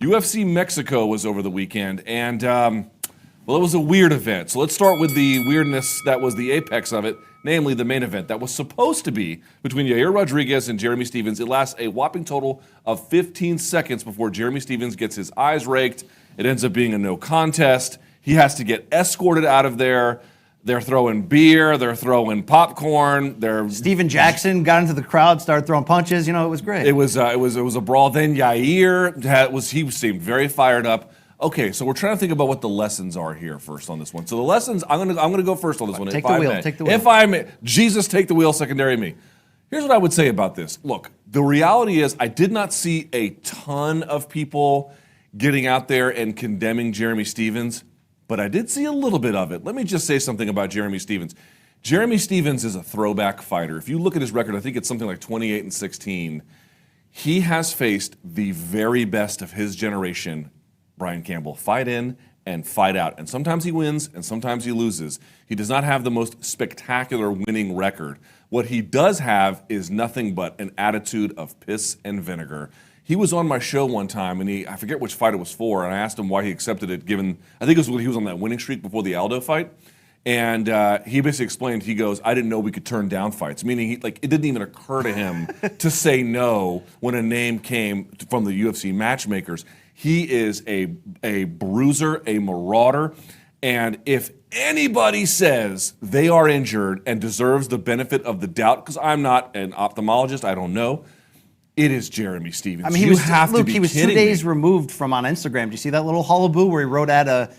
UFC Mexico was over the weekend, and well, it was a weird event. So let's start with the weirdness that was the apex of it, namely the main event that was supposed to be between Yair Rodriguez and Jeremy Stephens. It lasts a whopping total of 15 seconds before Jeremy Stephens gets his eyes raked. It ends up being a no contest. He has to get escorted out of there. They're throwing beer, they're throwing popcorn, Steven Jackson got into the crowd, started throwing punches. It was great. It was a brawl. Then Yair seemed very fired up. Okay, so we're trying to think about what the lessons are here first on this one. So the lessons, I'm gonna go first on this one. Take the wheel. If I may, Jesus, take the wheel. Secondary me. Here's what I would say about this. Look, the reality is I did not see a ton of people getting out there and condemning Jeremy Stephens. But I did see a little bit of it. Let me just say something about Jeremy Stephens. Jeremy Stephens is a throwback fighter. If you look at his record, I think it's something like 28-16. He has faced the very best of his generation, Brian Campbell, fight in and fight out. And sometimes he wins and sometimes he loses. He does not have the most spectacular winning record. What he does have is nothing but an attitude of piss and vinegar. He was on my show one time, and I forget which fight it was for, and I asked him why he accepted it, given, I think it was when he was on that winning streak before the Aldo fight, and he basically explained, he goes, I didn't know we could turn down fights, meaning it didn't even occur to him to say no when a name came from the UFC matchmakers. He is a bruiser, a marauder, and if anybody says they are injured and deserves the benefit of the doubt, because I'm not an ophthalmologist, I don't know, it is Jeremy Stephens. I mean, he was 2 days removed from on Instagram. Do you see that little hullabaloo where he wrote at a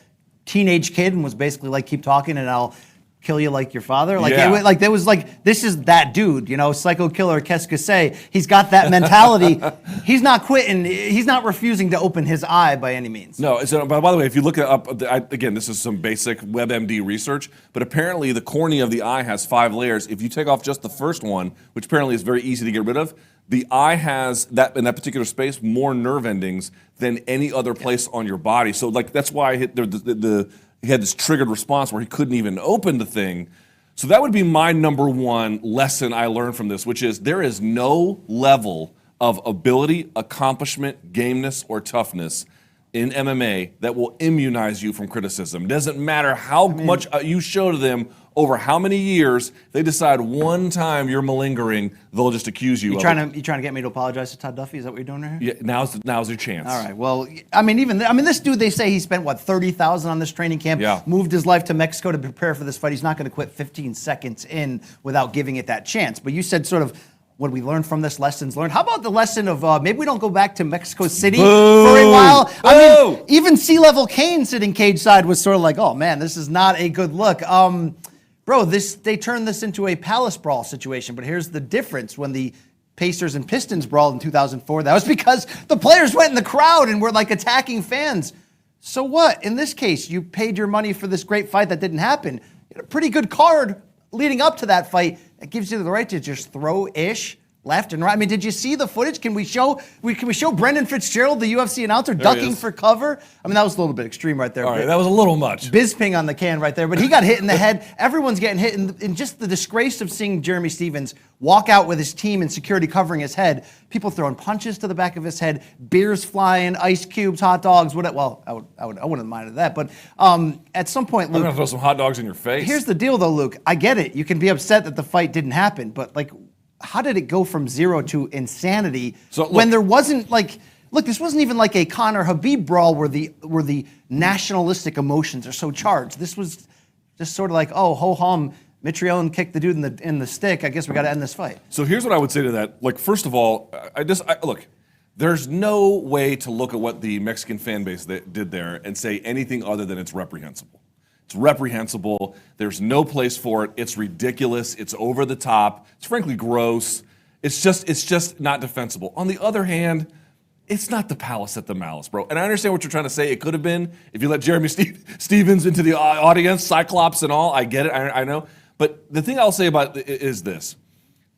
teenage kid and was basically like, keep talking and I'll kill you like your father? This is that dude, psycho killer, qu'est-ce que c'est? He's got that mentality. He's not quitting. He's not refusing to open his eye by any means. No, so, by the way, if you look it up, again, this is some basic WebMD research, but apparently the cornea of the eye has 5 layers. If you take off just the first one, which apparently is very easy to get rid of, the eye has, in that particular space, more nerve endings than any other place on your body. So that's why he had this triggered response where he couldn't even open the thing. So that would be my number one lesson I learned from this, which is there is no level of ability, accomplishment, gameness, or toughness in MMA that will immunize you from criticism. It doesn't matter how much you show to them over how many years. They decide one time you're malingering, they'll just accuse you. You trying to get me to apologize to Todd Duffy? Is that what you're doing right here? Yeah, now's your chance. All right. Well, this dude. They say he spent $30,000 on this training camp. Yeah. Moved his life to Mexico to prepare for this fight. He's not going to quit 15 seconds in without giving it that chance. But you said sort of, what we learned from this, lessons learned. How about the lesson of maybe we don't go back to Mexico City for a while? Boo! I mean, even C-level Kane sitting cage side was sort of like, oh man, this is not a good look. Bro, they turned this into a palace brawl situation. But here's the difference: when the Pacers and Pistons brawled in 2004, that was because the players went in the crowd and were like attacking fans. So what? In this case, you paid your money for this great fight that didn't happen. You had a pretty good card leading up to that fight. It gives you the right to just throw ish left and right. I mean, did you see the footage? Can we show Brendan Fitzgerald, the UFC announcer, ducking for cover? I mean, that was a little bit extreme right there. All right, that was a little much. Bisping on the can right there, but he got hit in the head. Everyone's getting hit, and just the disgrace of seeing Jeremy Stephens walk out with his team and security covering his head, people throwing punches to the back of his head, beers flying, ice cubes, hot dogs, whatever. Well, I wouldn't have minded that, but at some point, Luke, I'm gonna throw some hot dogs in your face. Here's the deal, though, Luke. I get it. You can be upset that the fight didn't happen, but how did it go from 0 to insanity when there wasn't this wasn't even like a Conor Habib brawl where the nationalistic emotions are so charged. This was just sort of like, oh, ho hum, Mitrione kicked the dude in the stick. I guess we got to end this fight. So here's what I would say to that. First of all, look, there's no way to look at what the Mexican fan base did there and say anything other than it's reprehensible. It's reprehensible. There's no place for it. It's ridiculous. It's over the top. It's frankly gross. It's just not defensible. On the other hand, it's not the palace at the malice, bro. And I understand what you're trying to say. It could have been if you let Jeremy Stephens into the audience, Cyclops and all. I get it. I know. But the thing I'll say about it is this.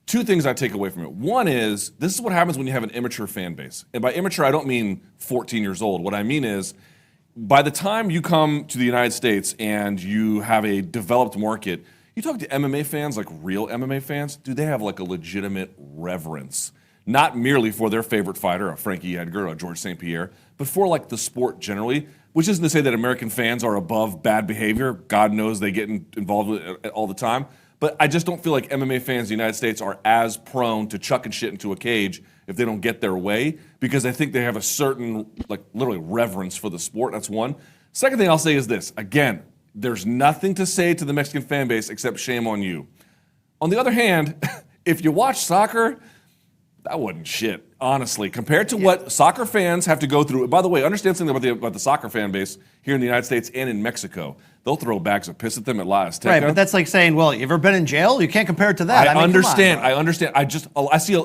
2 things I take away from it. One is, this is what happens when you have an immature fan base. And by immature, I don't mean 14 years old. What I mean is, by the time you come to the United States and you have a developed market, you talk to MMA fans, like real MMA fans, dude, they have like a legitimate reverence not merely for their favorite fighter, a Frankie Edgar or a George St. Pierre, but for like the sport generally, which isn't to say that American fans are above bad behavior. God knows they get involved with it all the time. But I just don't feel like MMA fans in the United States are as prone to chucking shit into a cage if they don't get their way, because I think they have a certain, like, literally reverence for the sport. That's one. Second thing I'll say is this. Again, there's nothing to say to the Mexican fan base except shame on you. On the other hand, if you watch soccer, that wasn't shit, honestly, compared to what soccer fans have to go through. By the way, understand something about the soccer fan base here in the United States and in Mexico. They'll throw bags of piss at them at La Azteca. Right, but that's like saying, well, you ever been in jail? You can't compare it to that. I mean, understand. come on, I understand. I see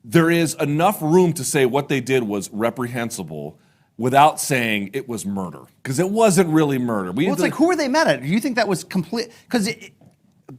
there is enough room to say what they did was reprehensible without saying it was murder, because it wasn't really murder. Well, it's like, who are they mad at? Do you think that was complete? Because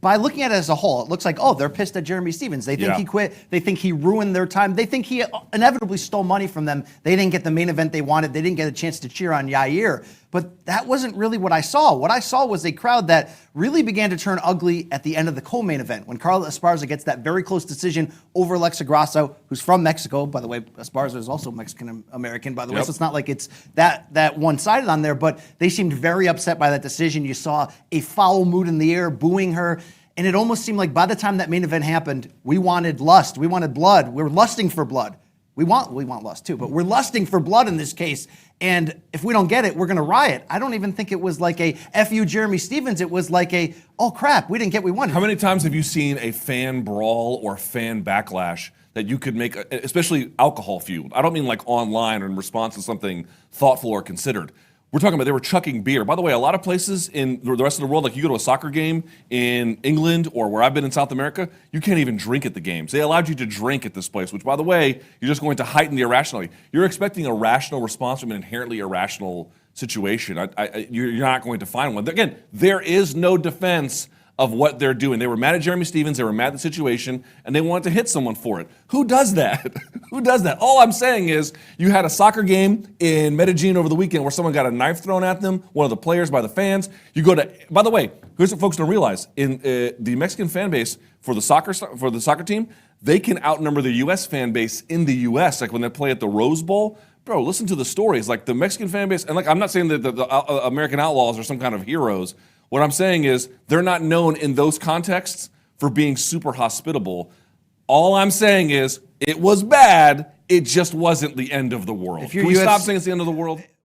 by looking at it as a whole, it looks like, oh, they're pissed at Jeremy Stevens. They think he quit. They think he ruined their time. They think he inevitably stole money from them. They didn't get the main event they wanted. They didn't get a chance to cheer on Yair. But that wasn't really what I saw. What I saw was a crowd that really began to turn ugly at the end of the co-main event when Carla Esparza gets that very close decision over Alexa Grasso, who's from Mexico. By the way, Esparza is also Mexican-American, by the way, so it's not like it's that one-sided on there, but they seemed very upset by that decision. You saw a foul mood in the air, booing her, and it almost seemed like by the time that main event happened, we wanted lust, we wanted blood, we were lusting for blood. We want lust too, but we're lusting for blood in this case. And if we don't get it, we're going to riot. I don't even think it was like a F you, Jeremy Stevens. It was like a, oh crap, we didn't get what we wanted. How many times have you seen a fan brawl or fan backlash that you could make, especially alcohol fueled? I don't mean like online or in response to something thoughtful or considered. We're talking about they were chucking beer. By the way, a lot of places in the rest of the world, like you go to a soccer game in England or where I've been in South America, you can't even drink at the games. They allowed you to drink at this place, which, by the way, you're just going to heighten the irrationality. You're expecting a rational response from an inherently irrational situation. You're not going to find one. Again, there is no defense of what they're doing. They were mad at Jeremy Stevens, they were mad at the situation, and they wanted to hit someone for it. Who does that? Who does that? All I'm saying is you had a soccer game in Medellin over the weekend where someone got a knife thrown at them, one of the players by the fans. You go to, by the way, here's what folks don't realize. In the Mexican fan base for the soccer team, they can outnumber the U.S. fan base in the U.S., like when they play at the Rose Bowl. Bro, listen to the stories. Like the Mexican fan base, and like I'm not saying that the American Outlaws are some kind of heroes. What I'm saying is they're not known in those contexts for being super hospitable. All I'm saying is it was bad. It just wasn't the end of the world. Can we stop saying it's the end of the world?